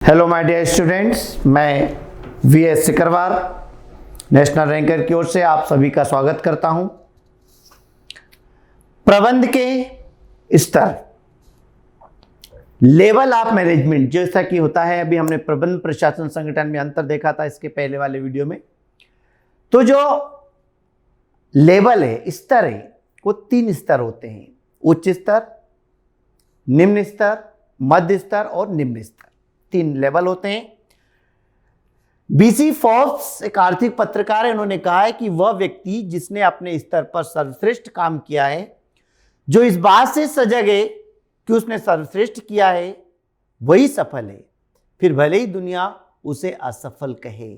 Hello my dear students, मैं VS Sikarwar national ranker की ओर से आप सभी का स्वागत करता हूं। प्रबंध के स्तर, लेवल ऑफ मैनेजमेंट जैसा कि होता है, अभी हमने प्रबंध प्रशासन संगठन में अंतर देखा था इसके पहले वाले वीडियो में। तो जो लेवल है, स्तर है, वो 3 स्तर होते हैं: उच्च स्तर, निम्न स्तर, मध्य स्तर और निम्न स्तर। 3 लेवल होते हैं। बीसी फोर्ब्स एक आर्थिक पत्रकार है, उन्होंने कहा है कि वह व्यक्ति जिसने अपने स्तर पर सर्वश्रेष्ठ काम किया है, जो इस बात से सजग है कि उसने सर्वश्रेष्ठ किया है, वही सफल है, फिर भले ही दुनिया उसे असफल कहे।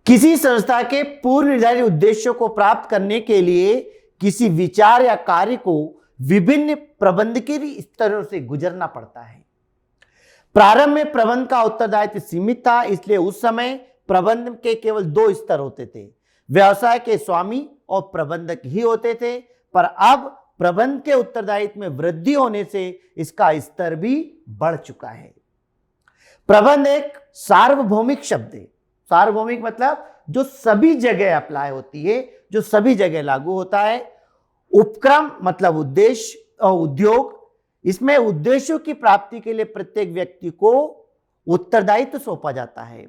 किसी संस्था के पूर्व निर्धारित उद्देश्यों को प्राप्त करने के लिए किसी विचार या कार्य को विभिन्न प्रबंधकीय स्तरों से गुजरना पड़ता है। प्रारंभ में प्रबंध का उत्तरदायित्व सीमित था, इसलिए उस समय प्रबंध के केवल 2 स्तर होते थे, व्यवसाय के स्वामी और प्रबंधक ही होते थे। पर अब प्रबंध के उत्तरदायित्व में वृद्धि होने से इसका स्तर भी बढ़ चुका है। प्रबंध एक सार्वभौमिक शब्द है। सार्वभौमिक मतलब जो सभी जगह अप्लाई होती है, जो सभी जगह लागू होता है। उपक्रम मतलब उद्देश्य और उद्योग, इसमें उद्देश्यों की प्राप्ति के लिए प्रत्येक व्यक्ति को उत्तरदायित्व सौंपा जाता है।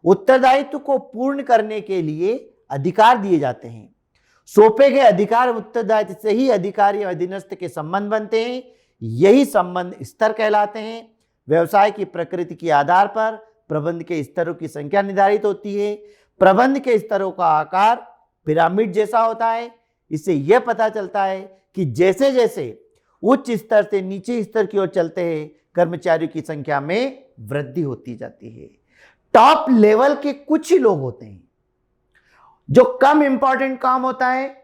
उत्तरदायित्व को पूर्ण करने के लिए अधिकार दिए जाते हैं। सौंपे गए अधिकार उत्तरदायित्व से ही अधिकारी और अधीनस्थ के संबंध बनते हैं। यही संबंध स्तर कहलाते हैं। व्यवसाय की प्रकृति के आधार पर प्रबंध के स्तरों की संख्या निर्धारित होती है। प्रबंध के स्तरों का आकार पिरामिड जैसा होता है। इससे यह पता चलता है कि जैसे जैसे उच्च स्तर से नीचे स्तर की ओर चलते हैं, कर्मचारियों की संख्या में वृद्धि होती जाती है। टॉप लेवल के कुछ ही लोग होते हैं जो कम इंपॉर्टेंट काम होता है,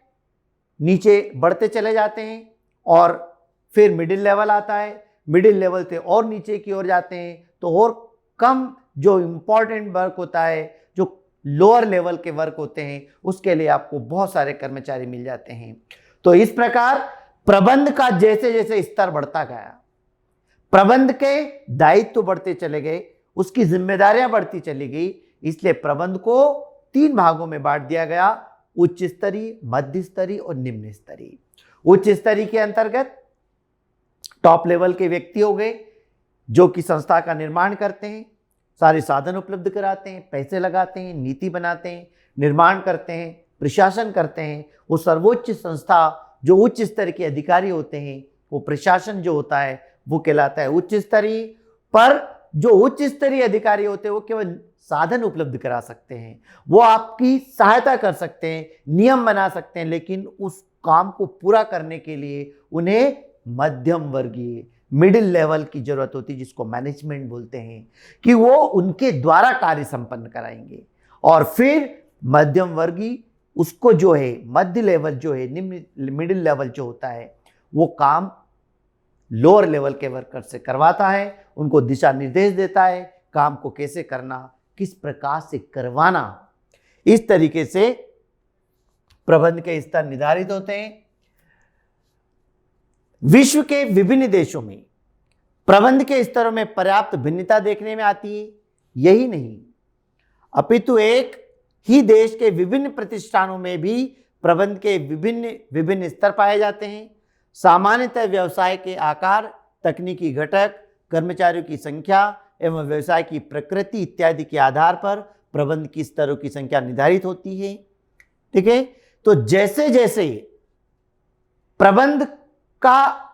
नीचे बढ़ते चले जाते हैं, और फिर मिडिल लेवल आता है। मिडिल लेवल से और नीचे की ओर जाते हैं तो और कम जो इंपॉर्टेंट वर्क होता है, जो लोअर लेवल के वर्क होते हैं, उसके लिए आपको बहुत सारे कर्मचारी मिल जाते हैं। तो इस प्रकार प्रबंध का जैसे जैसे स्तर बढ़ता गया, प्रबंध के दायित्व बढ़ते चले गए, उसकी जिम्मेदारियां बढ़ती चली गई। इसलिए प्रबंध को 3 भागों में बांट दिया गया: उच्च स्तरीय, मध्य स्तरीय और निम्न स्तरीय। उच्च स्तरीय के अंतर्गत टॉप लेवल के व्यक्ति हो गए जो कि संस्था का निर्माण करते हैं, सारे साधन उपलब्ध कराते हैं, पैसे लगाते हैं, नीति बनाते हैं, निर्माण करते हैं, प्रशासन करते हैं। वो सर्वोच्च संस्था जो उच्च स्तर के अधिकारी होते हैं, वो प्रशासन जो होता है वो कहलाता है उच्च स्तरीय। पर जो उच्च स्तरीय अधिकारी होते हैं वो केवल साधन उपलब्ध करा सकते हैं, वो आपकी सहायता कर सकते हैं, नियम बना सकते हैं, लेकिन उस काम को पूरा करने के लिए उन्हें मध्यम वर्गीय मिडिल लेवल की जरूरत होती है, जिसको मैनेजमेंट बोलते हैं, कि वो उनके द्वारा कार्य संपन्न कराएंगे। और फिर मध्यम वर्गीय उसको जो है मध्य लेवल जो है, निम्न मिडिल लेवल जो होता है, वो काम लोअर लेवल के वर्कर से करवाता है, उनको दिशा निर्देश देता है, काम को कैसे करना, किस प्रकार से करवाना। इस तरीके से प्रबंध के स्तर निर्धारित होते हैं। विश्व के विभिन्न देशों में प्रबंध के स्तरों में पर्याप्त भिन्नता देखने में आती है। यही नहीं, अपितु एक ही देश के विभिन्न प्रतिष्ठानों में भी प्रबंध के विभिन्न स्तर पाए जाते हैं। सामान्यतः व्यवसाय के आकार, तकनीकी घटक, कर्मचारियों की संख्या एवं व्यवसाय की प्रकृति इत्यादि के आधार पर प्रबंध की स्तरों की संख्या निर्धारित होती है। ठीक है, तो जैसे जैसे प्रबंध का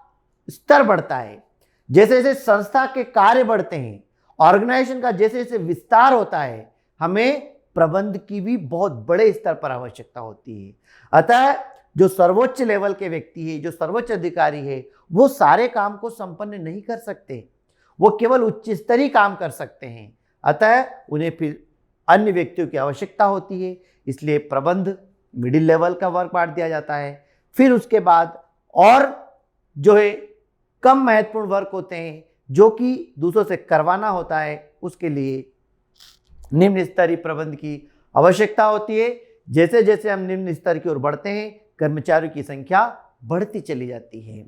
स्तर बढ़ता है, जैसे जैसे संस्था के कार्य बढ़ते हैं, ऑर्गेनाइजेशन का जैसे जैसे विस्तार होता है, हमें प्रबंध की भी बहुत बड़े स्तर पर आवश्यकता होती है। अतः जो सर्वोच्च लेवल के व्यक्ति है, जो सर्वोच्च अधिकारी है, वो सारे काम को संपन्न नहीं कर सकते, वो केवल उच्च स्तरीय काम कर सकते हैं। अतः उन्हें फिर अन्य व्यक्तियों की आवश्यकता होती है। इसलिए प्रबंध मिडिल लेवल का वर्क बांट दिया जाता है। फिर उसके बाद और जो है कम महत्वपूर्ण वर्क होते हैं, जो कि दूसरों से करवाना होता है, उसके लिए निम्न स्तरीय प्रबंध की आवश्यकता होती है। जैसे जैसे हम निम्न स्तर की ओर बढ़ते हैं, कर्मचारियों की संख्या बढ़ती चली जाती है।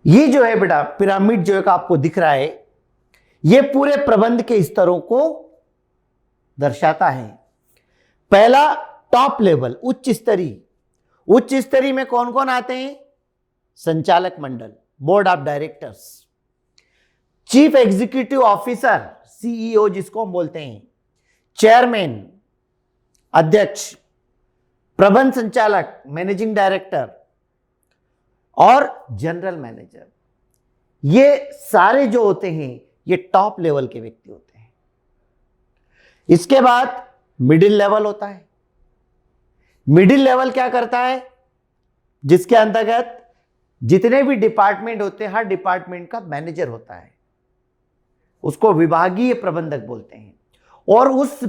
ये जो है बेटा पिरामिड जो है आपको दिख रहा है, ये पूरे प्रबंध के स्तरों को दर्शाता है। पहला टॉप लेवल, उच्च स्तरीय। उच्च स्तरीय में कौन कौन आते हैं? संचालक मंडल, board of directors, chief executive officer, CEO जिसको हम बोलते हैं, चेयरमैन, अध्यक्ष, प्रबंध संचालक, मैनेजिंग डायरेक्टर और जनरल मैनेजर। ये सारे जो होते हैं ये टॉप लेवल के व्यक्ति होते हैं। इसके बाद मिडिल लेवल होता है। मिडिल लेवल क्या करता है? जिसके अंतर्गत जितने भी डिपार्टमेंट होते हैं, हर डिपार्टमेंट का मैनेजर होता है, उसको विभागीय प्रबंधक बोलते हैं, और उस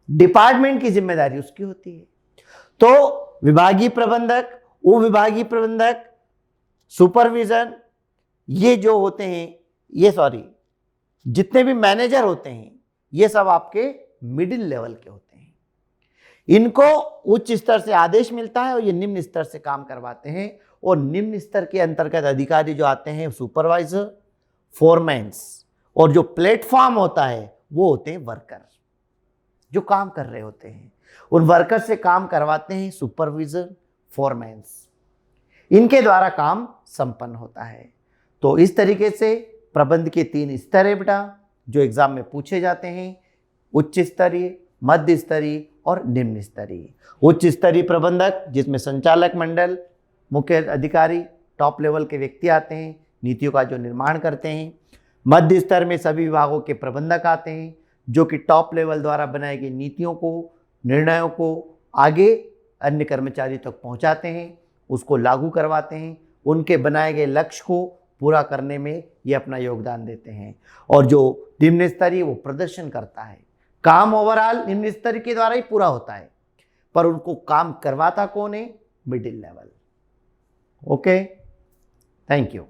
डिपार्टमेंट की जिम्मेदारी उसकी होती है। तो विभागीय प्रबंधक, उपविभागीय प्रबंधक, सुपरविजन, ये जो होते हैं, जितने भी मैनेजर होते हैं ये सब आपके मिडिल लेवल के होते हैं। इनको उच्च स्तर से आदेश मिलता है और ये निम्न स्तर से काम करवाते हैं। और निम्न स्तर के अंतर्गत अधिकारी जो आते हैं सुपरवाइजर, फोरमैन्स, और जो प्लेटफॉर्म होता है वो होते हैं वर्कर, जो काम कर रहे होते हैं। उन वर्कर से काम करवाते हैं सुपरविजर, फोरमैन्स, इनके द्वारा काम संपन्न होता है। तो इस तरीके से प्रबंध के 3 स्तर है बेटा जो एग्जाम में पूछे जाते हैं: उच्च स्तरीय, मध्य स्तरीय और निम्न स्तरीय। उच्च स्तरीय प्रबंधक जिसमें संचालक मंडल, मुख्य अधिकारी, टॉप लेवल के व्यक्ति आते हैं, नीतियों का जो निर्माण करते हैं। मध्य स्तर में सभी विभागों के प्रबंधक आते हैं जो कि टॉप लेवल द्वारा बनाई गई नीतियों को, निर्णयों को आगे अन्य कर्मचारी तक पहुंचाते हैं, उसको लागू करवाते हैं, उनके बनाए गए लक्ष्य को पूरा करने में ये अपना योगदान देते हैं। और जो निम्न स्तरीय वो प्रदर्शन करता है। काम ओवरऑल निम्न स्तरीय के द्वारा ही पूरा होता है, पर उनको काम करवाता कौन है? Middle level. Okay, thank you.